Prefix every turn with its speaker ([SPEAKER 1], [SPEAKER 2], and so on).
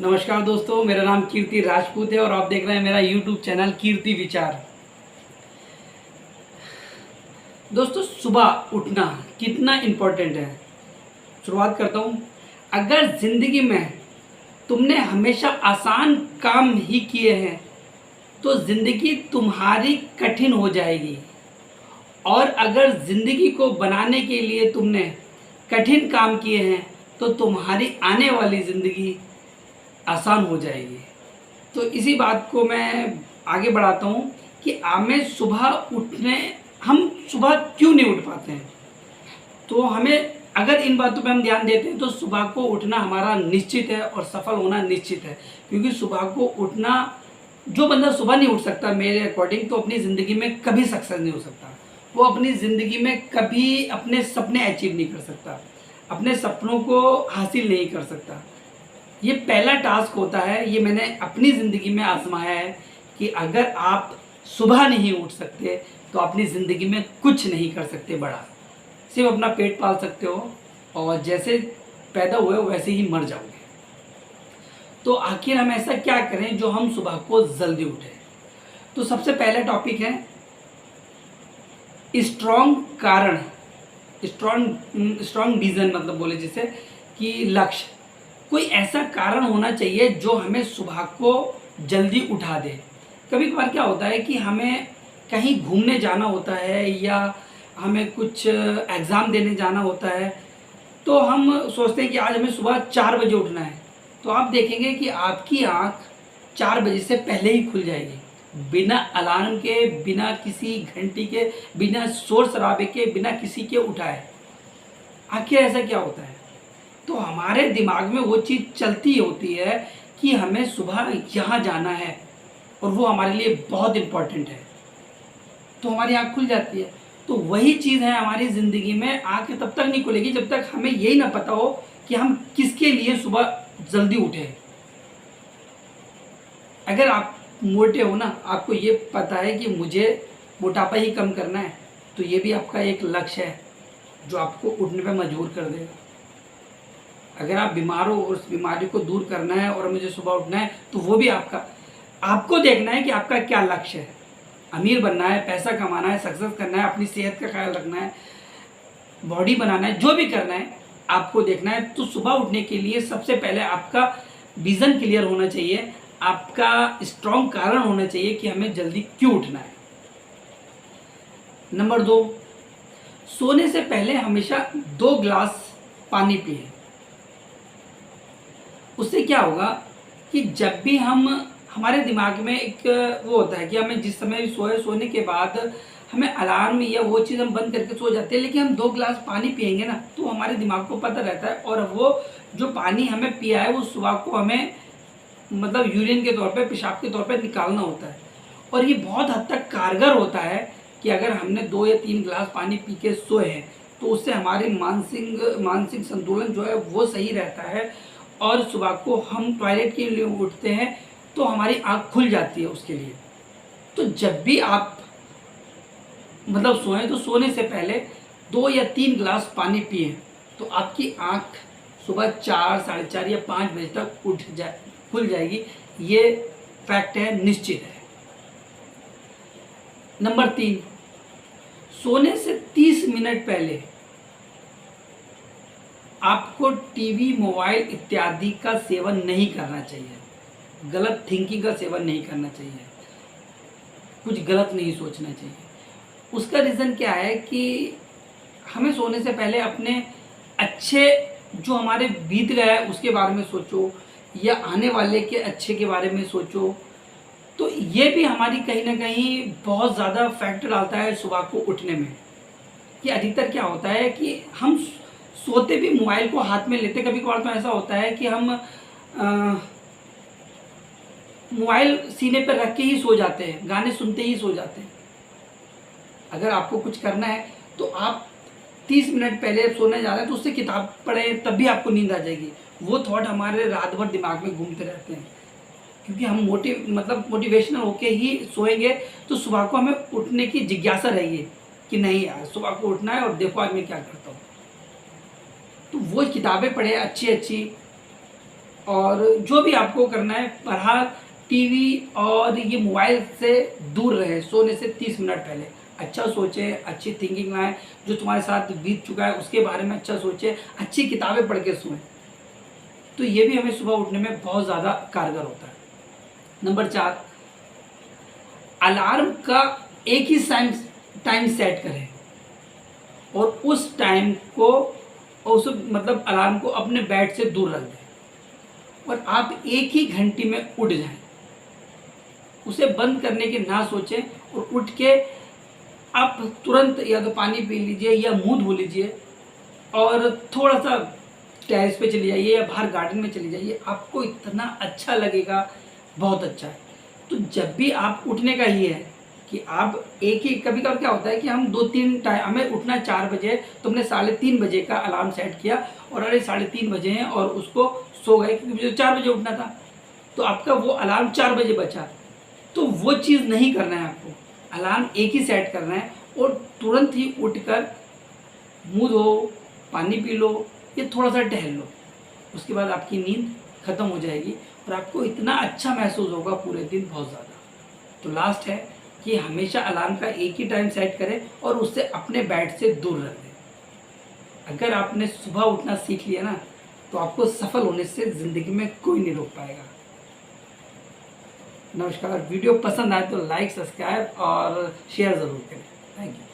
[SPEAKER 1] नमस्कार दोस्तों, मेरा नाम कीर्ति राजपूत है और आप देख रहे हैं मेरा यूट्यूब चैनल कीर्ति विचार। दोस्तों, सुबह उठना कितना इम्पोर्टेंट है, शुरुआत करता हूँ। अगर ज़िंदगी में तुमने हमेशा आसान काम ही किए हैं तो ज़िंदगी तुम्हारी कठिन हो जाएगी, और अगर ज़िंदगी को बनाने के लिए तुमने कठिन काम किए हैं तो तुम्हारी आने वाली ज़िंदगी आसान हो जाएगी। तो इसी बात को मैं आगे बढ़ाता हूँ कि हमें सुबह उठने, हम सुबह क्यों नहीं उठ पाते हैं। तो हमें अगर इन बातों पे हम ध्यान देते हैं तो सुबह को उठना हमारा निश्चित है और सफल होना निश्चित है। क्योंकि सुबह को उठना, जो बंदा सुबह नहीं उठ सकता मेरे अकॉर्डिंग, तो अपनी ज़िंदगी में कभी सक्सेस नहीं हो सकता। वो अपनी ज़िंदगी में कभी अपने सपने अचीव नहीं कर सकता, अपने सपनों को हासिल नहीं कर सकता। ये पहला टास्क होता है, ये मैंने अपनी ज़िंदगी में आजमाया है कि अगर आप सुबह नहीं उठ सकते तो अपनी ज़िंदगी में कुछ नहीं कर सकते बड़ा। सिर्फ अपना पेट पाल सकते हो और जैसे पैदा हुए हो वैसे ही मर जाओगे। तो आखिर हम ऐसा क्या करें जो हम सुबह को जल्दी उठें। तो सबसे पहला टॉपिक है स्ट्रॉन्ग कारण, स्ट्रॉन्ग विजन, मतलब बोले जिसे कि लक्ष्य। कोई ऐसा कारण होना चाहिए जो हमें सुबह को जल्दी उठा दे। कभी कभार क्या होता है कि हमें कहीं घूमने जाना होता है या हमें कुछ एग्ज़ाम देने जाना होता है, तो हम सोचते हैं कि आज हमें सुबह 4 बजे उठना है। तो आप देखेंगे कि आपकी आँख 4 बजे से पहले ही खुल जाएगी, बिना अलार्म के, बिना किसी घंटी के, बिना शोर शराबे के, बिना किसी के उठाए। आखिर ऐसा क्या होता है? तो हमारे दिमाग में वो चीज़ चलती होती है कि हमें सुबह यहाँ जाना है और वो हमारे लिए बहुत इम्पोर्टेंट है, तो हमारी आँख खुल जाती है। तो वही चीज़ है हमारी ज़िंदगी में, आँख तब तक नहीं खुलेगी जब तक हमें यही ना पता हो कि हम किसके लिए सुबह जल्दी उठें। अगर आप मोटे हो ना, आपको ये पता है कि मुझे मोटापा ही कम करना है, तो ये भी आपका एक लक्ष्य है जो आपको उठने पर मजबूर कर देगा। अगर आप बीमार हो और उस बीमारी को दूर करना है और मुझे सुबह उठना है, तो वो भी आपको देखना है कि आपका क्या लक्ष्य है। अमीर बनना है, पैसा कमाना है, सक्सेस करना है, अपनी सेहत का ख्याल रखना है, बॉडी बनाना है, जो भी करना है आपको देखना है। तो सुबह उठने के लिए सबसे पहले आपका विज़न क्लियर होना चाहिए, आपका स्ट्रॉन्ग कारण होना चाहिए कि हमें जल्दी क्यों उठना है। नंबर 2, सोने से पहले हमेशा 2 गिलास पानी पिए। उससे क्या होगा कि जब भी हमारे दिमाग में एक वो होता है कि हमें जिस समय सोने के बाद हमें अलार्म या वो चीज़ हम बंद करके सो जाते हैं, लेकिन हम 2 गिलास पानी पिएंगे ना, तो हमारे दिमाग को पता रहता है, और वो जो पानी हमें पिया है वो सुबह को हमें मतलब यूरिन के तौर पे, पेशाब के तौर पे निकालना होता है। और ये बहुत हद तक कारगर होता है कि अगर हमने 2 या 3 गिलास पानी पी के सोए हैं तो उससे हमारी मानसिक संतुलन जो है वो सही रहता है, और सुबह को हम टॉयलेट के लिए उठते हैं तो हमारी आँख खुल जाती है उसके लिए। तो जब भी आप मतलब सोएं तो सोने से पहले 2 या 3 गिलास पानी पिए, तो आपकी आँख सुबह 4, साढ़े 4 या 5 बजे तक खुल जाएगी। ये फैक्ट है, निश्चित है। नंबर 3, सोने से 30 मिनट पहले आपको टीवी, मोबाइल इत्यादि का सेवन नहीं करना चाहिए। गलत थिंकिंग का सेवन नहीं करना चाहिए, कुछ गलत नहीं सोचना चाहिए। उसका रीज़न क्या है कि हमें सोने से पहले अपने अच्छे जो हमारे बीत गया है उसके बारे में सोचो, या आने वाले के अच्छे के बारे में सोचो। तो ये भी हमारी कहीं ना कहीं बहुत ज़्यादा फैक्टर डालता है सुबह को उठने में। कि अधिकतर क्या होता है कि हम सोते भी मोबाइल को हाथ में लेते। कभी कभार तो ऐसा होता है कि हम मोबाइल सीने पर रख के ही सो जाते हैं, गाने सुनते ही सो जाते हैं। अगर आपको कुछ करना है तो आप 30 मिनट पहले सोने जा रहे हैं तो उससे किताब पढ़ें, तब भी आपको नींद आ जाएगी। वो थॉट हमारे रात भर दिमाग में घूमते रहते हैं, क्योंकि हम मोटिवेशनल होके ही सोएंगे तो सुबह को हमें उठने की जिज्ञासा रहेगी कि नहीं यार, सुबह को उठना है और देखो आज मैं क्या करता हूँ। तो वो किताबें पढ़े अच्छी अच्छी, और जो भी आपको करना है, बहरहाल टीवी और ये मोबाइल से दूर रहे सोने से 30 मिनट पहले। अच्छा सोचें, अच्छी थिंकिंग लाएं, जो तुम्हारे साथ बीत चुका है उसके बारे में अच्छा सोचें, अच्छी किताबें पढ़ के सोएं। तो ये भी हमें सुबह उठने में बहुत ज़्यादा कारगर होता है। नंबर 4, अलार्म का एक ही टाइम सेट करें और उस टाइम को, उस मतलब अलार्म को अपने बेड से दूर रख दें और आप एक ही घंटी में उठ जाएं। उसे बंद करने के ना सोचें और उठ के आप तुरंत या तो पानी पी लीजिए या मुंह धो लीजिए और थोड़ा सा टेरेस पे चली जाइए या बाहर गार्डन में चली जाइए। आपको इतना अच्छा लगेगा, बहुत अच्छा है। तो जब भी आप उठने का ही है कि आप एक ही, कभी कभी क्या होता है कि हम 2-3 टाइम, हमें उठना 4 बजे, तो हमने 3:30 बजे का अलार्म सेट किया और अरे 3:30 बजे हैं और उसको सो गए क्योंकि मुझे 4 बजे उठना था, तो आपका वो अलार्म 4 बजे बचा। तो वो चीज़ नहीं करना है आपको, अलार्म एक ही सेट करना है और तुरंत ही उठकर मुंह धो, पानी पी लो या थोड़ा सा टहल लो, उसके बाद आपकी नींद खत्म हो जाएगी और आपको इतना अच्छा महसूस होगा पूरे दिन, बहुत ज़्यादा। तो लास्ट है कि हमेशा अलार्म का एक ही टाइम सेट करें और उससे अपने बेड से दूर रख दें। अगर आपने सुबह उठना सीख लिया ना, तो आपको सफल होने से ज़िंदगी में कोई नहीं रोक पाएगा। नमस्कार। वीडियो पसंद आए तो लाइक, सब्सक्राइब और शेयर ज़रूर करें। Thank you.